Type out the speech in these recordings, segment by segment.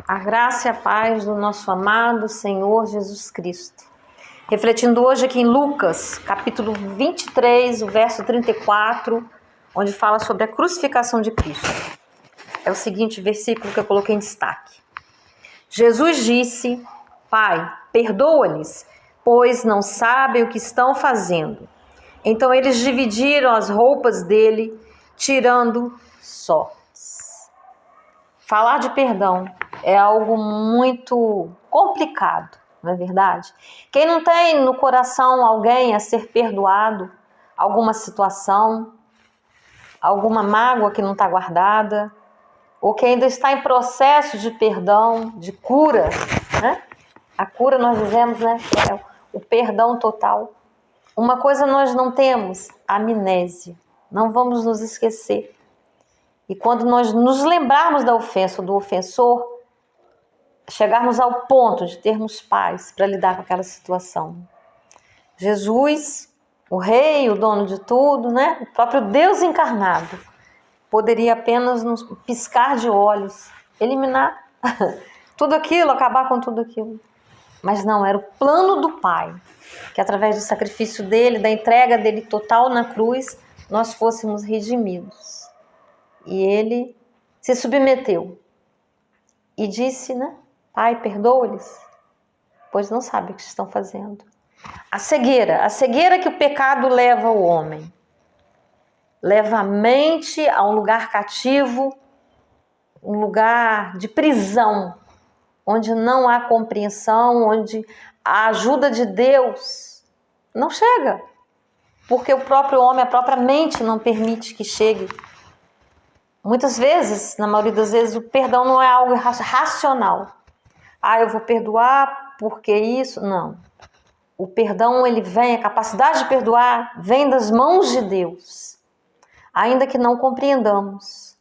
A graça e a paz do nosso amado Senhor Jesus Cristo. Refletindo hoje aqui em Lucas, capítulo 23, o verso 34, onde fala sobre a crucificação de Cristo. É o seguinte versículo que eu coloquei em destaque. Jesus disse: Pai, perdoa-lhes, pois não sabem o que estão fazendo. Então eles dividiram as roupas dele, tirando sortes. Falar de perdão é algo muito complicado, não é verdade? Quem não tem no coração alguém a ser perdoado, alguma situação, alguma mágoa que não está guardada, ou que ainda está em processo de perdão, de cura, né? A cura nós dizemos, né? É o perdão total. Uma coisa nós não temos, amnésia. Não vamos nos esquecer. E quando nós nos lembrarmos da ofensa ou do ofensor, chegarmos ao ponto de termos paz para lidar com aquela situação. Jesus, o rei, o dono de tudo, né? O próprio Deus encarnado, poderia apenas nos piscar de olhos, eliminar tudo aquilo, acabar com tudo aquilo. Mas não, era o plano do Pai, que através do sacrifício dele, da entrega dele total na cruz, nós fôssemos redimidos. E ele se submeteu e disse, né? Pai, perdoa-lhes, pois não sabem o que estão fazendo. A cegueira que o pecado leva o homem, leva a mente a um lugar cativo, um lugar de prisão, onde não há compreensão, onde a ajuda de Deus não chega, porque o próprio homem, a própria mente não permite que chegue. Muitas vezes, na maioria das vezes, o perdão não é algo racional. Eu vou perdoar porque isso... Não. O perdão, ele vem, a capacidade de perdoar vem das mãos de Deus. Ainda que não compreendamos.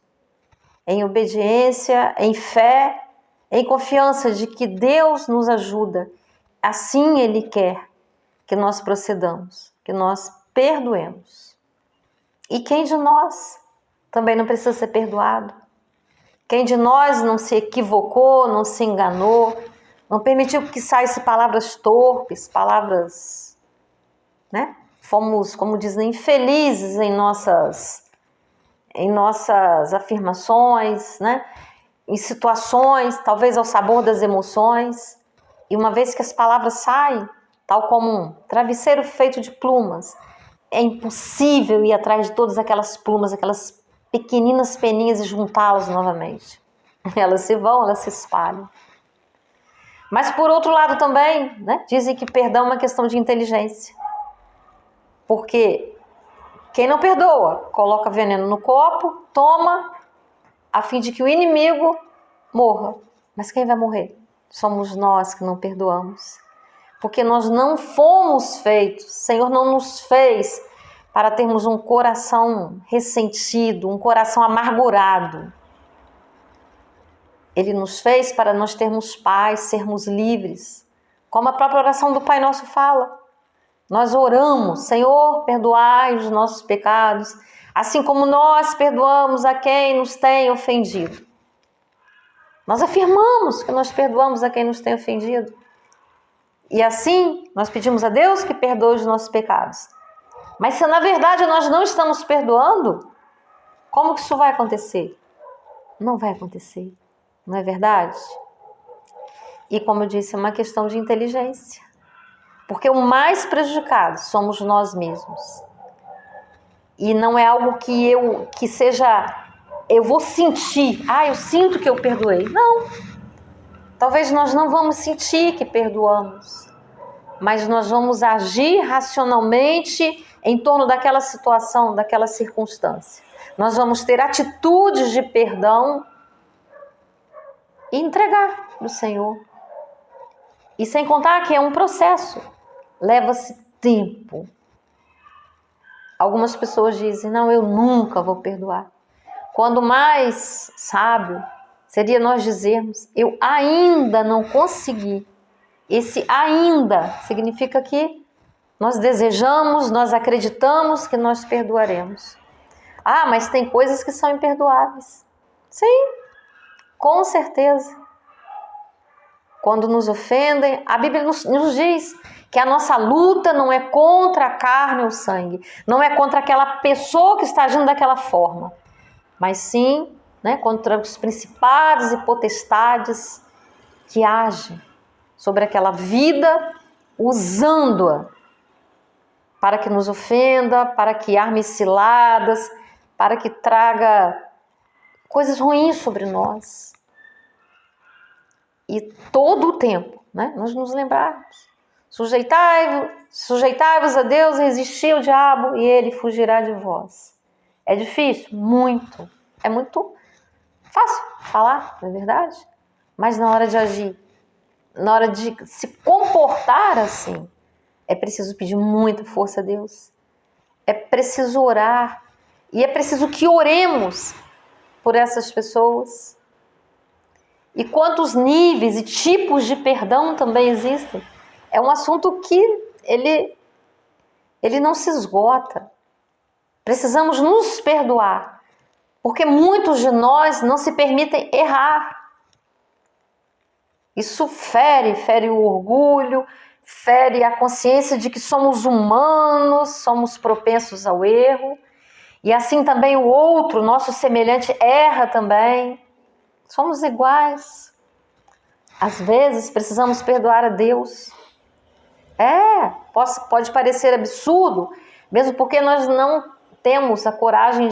Em obediência, em fé, em confiança de que Deus nos ajuda. Assim Ele quer que nós procedamos, que nós perdoemos. E quem de nós também não precisa ser perdoado? Quem de nós não se equivocou, não se enganou, não permitiu que saíssem palavras torpes, palavras, né? Fomos, como dizem, infelizes em nossas afirmações, né? Em situações, talvez ao sabor das emoções. E uma vez que as palavras saem, tal como um travesseiro feito de plumas, é impossível ir atrás de todas aquelas plumas, aquelas pequeninas peninhas e juntá-las novamente. Elas se vão, elas se espalham. Mas por outro lado também, né, dizem que perdão é uma questão de inteligência. Porque quem não perdoa, coloca veneno no copo, toma, a fim de que o inimigo morra. Mas quem vai morrer? Somos nós que não perdoamos. Porque nós não fomos feitos, o Senhor não nos fez para termos um coração ressentido, um coração amargurado. Ele nos fez para nós termos paz, sermos livres. Como a própria oração do Pai Nosso fala. Nós oramos, Senhor, perdoai os nossos pecados, assim como nós perdoamos a quem nos tem ofendido. Nós afirmamos que nós perdoamos a quem nos tem ofendido. E assim, nós pedimos a Deus que perdoe os nossos pecados. Mas se na verdade nós não estamos perdoando, como que isso vai acontecer? Não vai acontecer, não é verdade? E como eu disse, é uma questão de inteligência. Porque o mais prejudicado somos nós mesmos. E não é algo que seja, eu vou sentir, eu sinto que eu perdoei. Não. Talvez nós não vamos sentir que perdoamos, mas nós vamos agir racionalmente em torno daquela situação, daquela circunstância. Nós vamos ter atitudes de perdão e entregar para o Senhor. E sem contar que é um processo, leva-se tempo. Algumas pessoas dizem, não, eu nunca vou perdoar. Quando mais sábio seria nós dizermos, eu ainda não consegui. Esse ainda significa que nós desejamos, nós acreditamos que nós perdoaremos. Mas tem coisas que são imperdoáveis. Sim, com certeza. quando nos ofendem, a Bíblia nos diz que a nossa luta não é contra a carne ou o sangue, não é contra aquela pessoa que está agindo daquela forma, mas sim, né, contra os principados e potestades que agem sobre aquela vida, usando-a para que nos ofenda, para que arme ciladas, para que traga coisas ruins sobre nós. E todo o tempo, né, nós nos lembrarmos. Sujeitai-vos a Deus, resistir ao diabo e ele fugirá de vós. É difícil? Muito. É muito fácil falar, não é verdade? Mas na hora de agir, na hora de se comportar assim, é preciso pedir muita força a Deus. É preciso orar. E é preciso que oremos por essas pessoas. E quantos níveis e tipos de perdão também existem. É um assunto que ele não se esgota. Precisamos nos perdoar, porque muitos de nós não se permitem errar. Isso fere o orgulho, fere a consciência de que somos humanos, somos propensos ao erro. E assim também o outro, nosso semelhante, erra também. Somos iguais. Às vezes precisamos perdoar a Deus. Pode parecer absurdo, mesmo porque nós não temos a coragem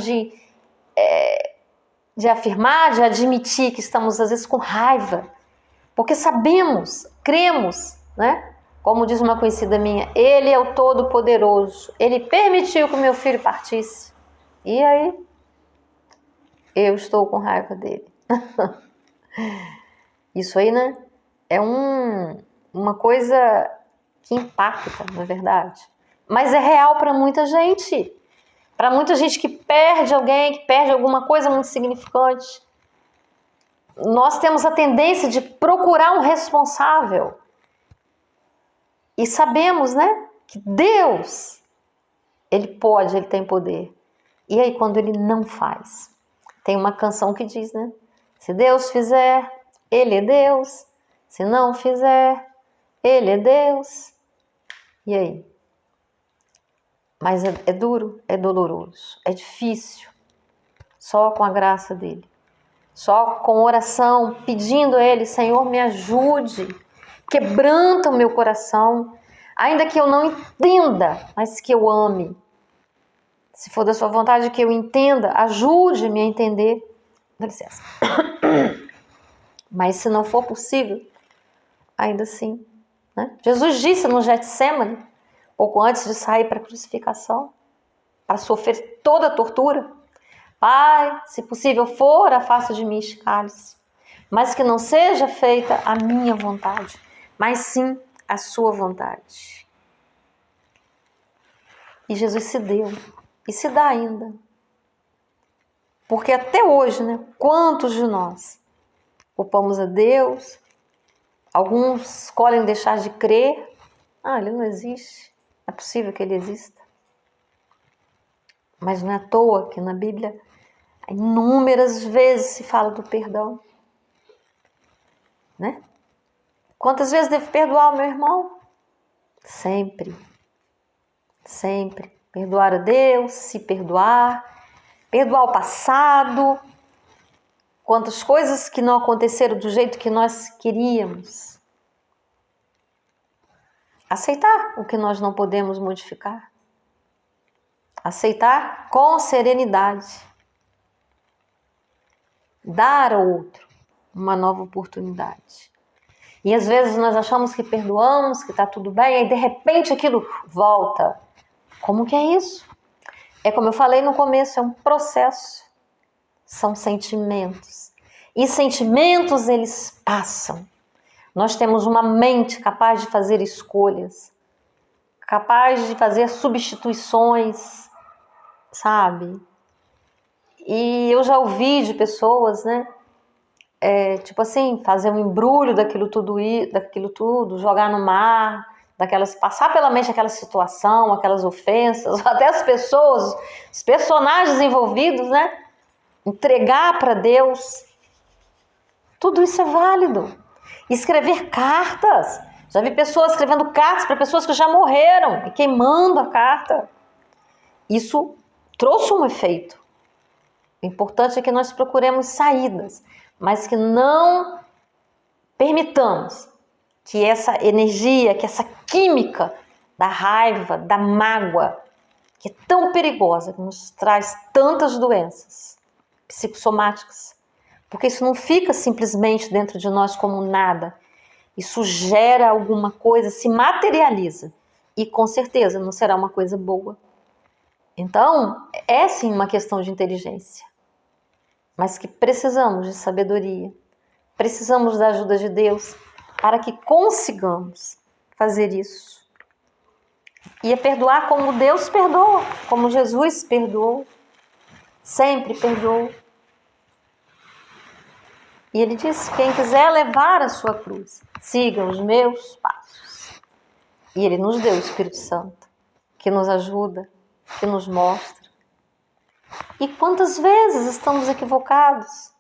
de afirmar, de admitir que estamos às vezes com raiva. Porque sabemos, cremos, né? Como diz uma conhecida minha, Ele é o Todo-Poderoso. Ele permitiu que o meu filho partisse. E aí? Eu estou com raiva dele. Isso aí, né? É uma coisa que impacta, não é verdade? Mas é real para muita gente. Para muita gente que perde alguém, que perde alguma coisa muito significante. Nós temos a tendência de procurar um responsável. E sabemos, né, que Deus, Ele pode, Ele tem poder. E aí quando Ele não faz? Tem uma canção que diz, né? Se Deus fizer, Ele é Deus. Se não fizer, Ele é Deus. E aí? Mas é duro, é doloroso, é difícil. Só com a graça dEle. Só com oração, pedindo a Ele, Senhor, me ajude. Quebranta o meu coração. Ainda que eu não entenda, mas que eu ame. Se for da sua vontade que eu entenda, ajude-me a entender. Dá licença. Mas se não for possível, ainda assim, né? Jesus disse no Getsemane, pouco antes de sair para a crucificação, para sofrer toda a tortura: Pai, se possível for, afasta de mim este cálice, mas que não seja feita a minha vontade, mas sim a sua vontade. E Jesus se deu, e se dá ainda. Porque até hoje, né, quantos de nós culpamos a Deus, alguns escolhem deixar de crer. Ele não existe, não é possível que Ele exista. Mas não é à toa que na Bíblia inúmeras vezes se fala do perdão, né? Quantas vezes devo perdoar o meu irmão? Sempre. Sempre. Perdoar a Deus, se perdoar, perdoar o passado, quantas coisas que não aconteceram do jeito que nós queríamos. Aceitar o que nós não podemos modificar. Aceitar com serenidade. Dar ao outro uma nova oportunidade. E às vezes nós achamos que perdoamos, que está tudo bem, aí de repente aquilo volta. Como que é isso? É como eu falei no começo, é um processo. São sentimentos. E sentimentos, eles passam. Nós temos uma mente capaz de fazer escolhas, capaz de fazer substituições, sabe? E eu já ouvi de pessoas, né? Tipo assim, fazer um embrulho daquilo tudo, jogar no mar, passar pela mente aquela situação, aquelas ofensas, até as pessoas, os personagens envolvidos, né? Entregar para Deus. Tudo isso é válido. Escrever cartas. Já vi pessoas escrevendo cartas para pessoas que já morreram e queimando a carta. Isso trouxe um efeito. O importante é que nós procuremos saídas, mas que não permitamos que essa energia, que essa química da raiva, da mágoa, que é tão perigosa, que nos traz tantas doenças psicossomáticas, porque isso não fica simplesmente dentro de nós como nada. Isso gera alguma coisa, se materializa. E com certeza não será uma coisa boa. Então, é sim uma questão de inteligência. Mas que precisamos de sabedoria. Precisamos da ajuda de Deus para que consigamos fazer isso. E é perdoar como Deus perdoa, como Jesus perdoou. Sempre perdoou. E ele disse, quem quiser levar a sua cruz, siga os meus passos. E ele nos deu o Espírito Santo, que nos ajuda, que nos mostra. E quantas vezes estamos equivocados?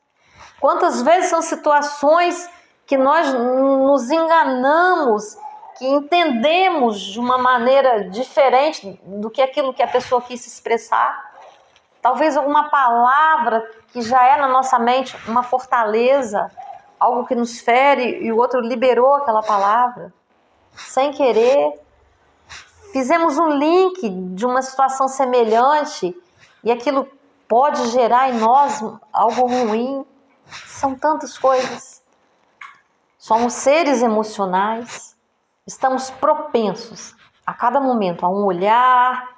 Quantas vezes são situações que nós nos enganamos, que entendemos de uma maneira diferente do que aquilo que a pessoa quis expressar? Talvez alguma palavra que já é na nossa mente uma fortaleza, algo que nos fere e o outro liberou aquela palavra, sem querer. Fizemos um link de uma situação semelhante e aquilo pode gerar em nós algo ruim. São tantas coisas. Somos seres emocionais, estamos propensos a cada momento a um olhar,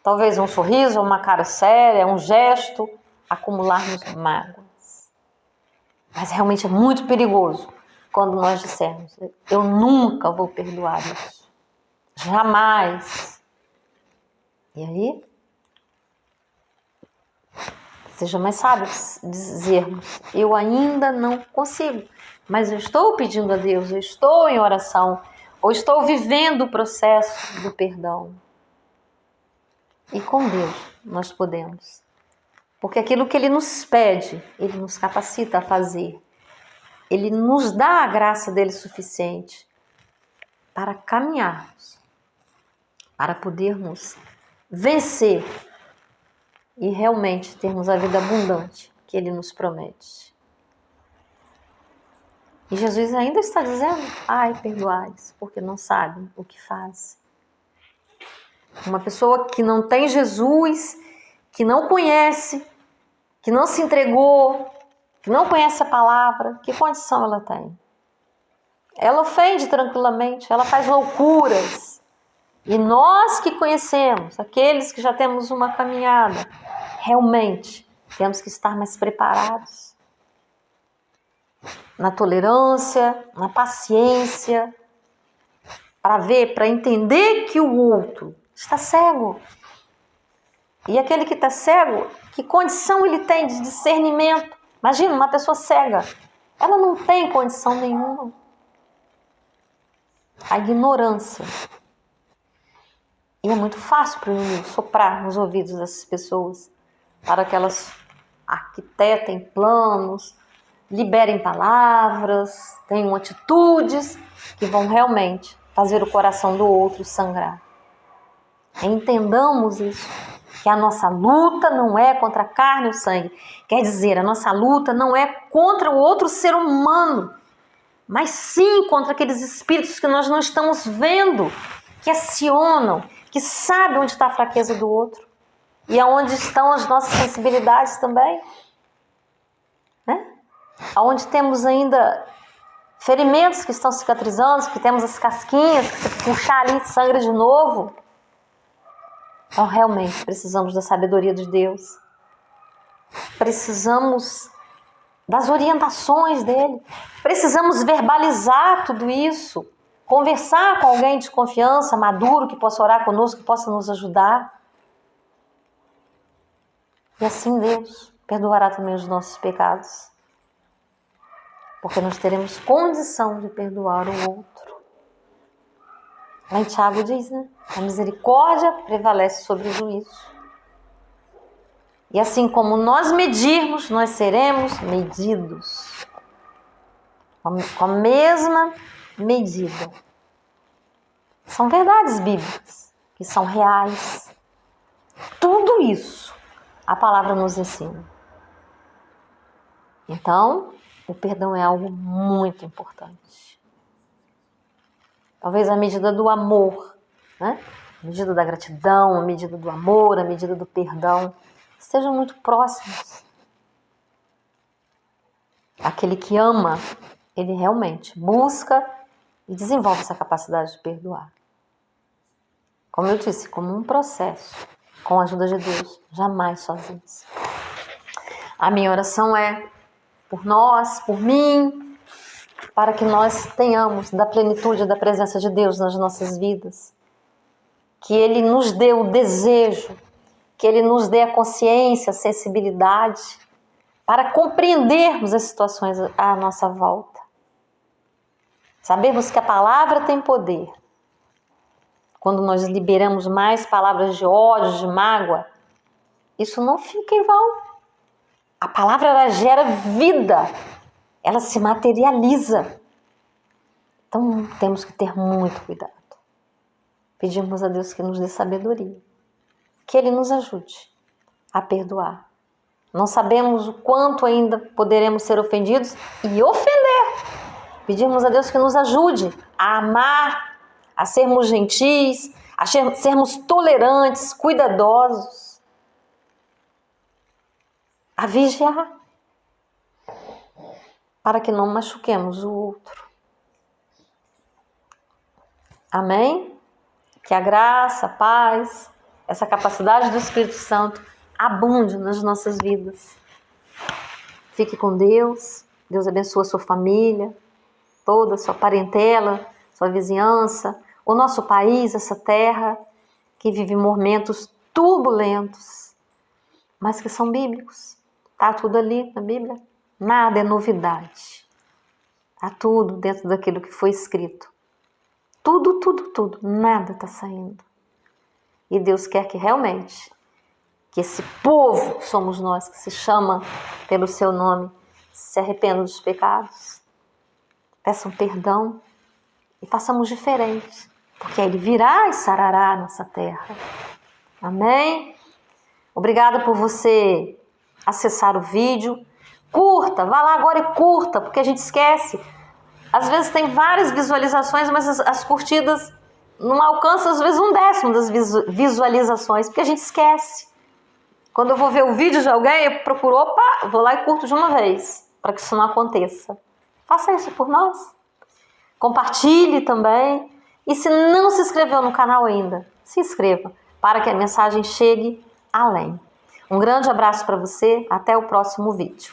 talvez um sorriso, uma cara séria, um gesto, acumularmos mágoas. Mas realmente é muito perigoso quando nós dissermos, eu nunca vou perdoar isso. Jamais. E aí? Seja mais sábio dizermos, eu ainda não consigo, mas eu estou pedindo a Deus, eu estou em oração, ou estou vivendo o processo do perdão. E com Deus nós podemos. Porque aquilo que Ele nos pede, Ele nos capacita a fazer. Ele nos dá a graça dele suficiente para caminharmos, para podermos vencer e realmente termos a vida abundante que Ele nos promete. E Jesus ainda está dizendo, ai, perdoai-lhes, porque não sabem o que fazem. Uma pessoa que não tem Jesus, que não conhece, que não se entregou, que não conhece a palavra, que condição ela tem? Ela ofende tranquilamente, ela faz loucuras. E nós que conhecemos, aqueles que já temos uma caminhada, realmente temos que estar mais preparados. Na tolerância, na paciência, para ver, para entender que o outro está cego. E aquele que está cego, que condição ele tem de discernimento? Imagina, uma pessoa cega, ela não tem condição nenhuma. A ignorância. E é muito fácil para o inimigo soprar nos ouvidos dessas pessoas, para que elas arquitetem planos, liberem palavras, tenham atitudes que vão realmente fazer o coração do outro sangrar. Entendamos isso, que a nossa luta não é contra a carne e o sangue. Quer dizer, a nossa luta não é contra o outro ser humano, mas sim contra aqueles espíritos que nós não estamos vendo, que acionam, que sabem onde está a fraqueza do outro e aonde estão as nossas sensibilidades também, né? Aonde temos ainda ferimentos que estão cicatrizando, que temos as casquinhas, que se puxar ali sangra de novo. Então realmente precisamos da sabedoria de Deus, precisamos das orientações dele, precisamos verbalizar tudo isso, conversar com alguém de confiança, maduro, que possa orar conosco, que possa nos ajudar. E assim Deus perdoará também os nossos pecados, porque nós teremos condição de perdoar o outro. Lá em Tiago diz, né? A misericórdia prevalece sobre o juízo. E assim como nós medirmos, nós seremos medidos. com a mesma medida. São verdades bíblicas, que são reais. Tudo isso a palavra nos ensina. Então, o perdão é algo muito importante. Talvez a medida do amor, né? A medida da gratidão, a medida do amor, a medida do perdão, estejam muito próximos. Aquele que ama, ele realmente busca e desenvolve essa capacidade de perdoar. Como eu disse, como um processo, com a ajuda de Deus, jamais sozinhos. A minha oração é por nós, por mim, para que nós tenhamos da plenitude da presença de Deus nas nossas vidas. Que Ele nos dê o desejo, que Ele nos dê a consciência, a sensibilidade, para compreendermos as situações à nossa volta. Sabermos que a palavra tem poder. Quando nós liberamos mais palavras de ódio, de mágoa, isso não fica em vão. A palavra, ela gera vida, ela se materializa. Então temos que ter muito cuidado. Pedimos a Deus que nos dê sabedoria, que Ele nos ajude a perdoar. Não sabemos o quanto ainda poderemos ser ofendidos e ofender. Pedimos a Deus que nos ajude a amar, a sermos gentis, a sermos tolerantes, cuidadosos, a vigiar, para que não machuquemos o outro. Amém? Que a graça, a paz, essa capacidade do Espírito Santo abunde nas nossas vidas. Fique com Deus. Deus abençoe a sua família, toda a sua parentela, sua vizinhança, o nosso país, essa terra que vive momentos turbulentos, mas que são bíblicos. Está tudo ali na Bíblia. Nada é novidade. Está tudo dentro daquilo que foi escrito. Tudo. Nada está saindo. E Deus quer que realmente, que esse povo, somos nós, que se chama pelo seu nome, se arrependam dos pecados, peçam perdão e façamos diferente, porque Ele virá e sarará nossa terra. Amém? Obrigada por você acessar o vídeo. Curta, vá lá agora e curta, porque a gente esquece. Às vezes tem várias visualizações, mas as curtidas não alcançam às vezes 1/10 das visualizações, porque a gente esquece. Quando eu vou ver o vídeo de alguém, eu procuro, vou lá e curto de uma vez, para que isso não aconteça. Faça isso por nós. Compartilhe também. E se não se inscreveu no canal ainda, se inscreva, para que a mensagem chegue além. Um grande abraço para você, até o próximo vídeo.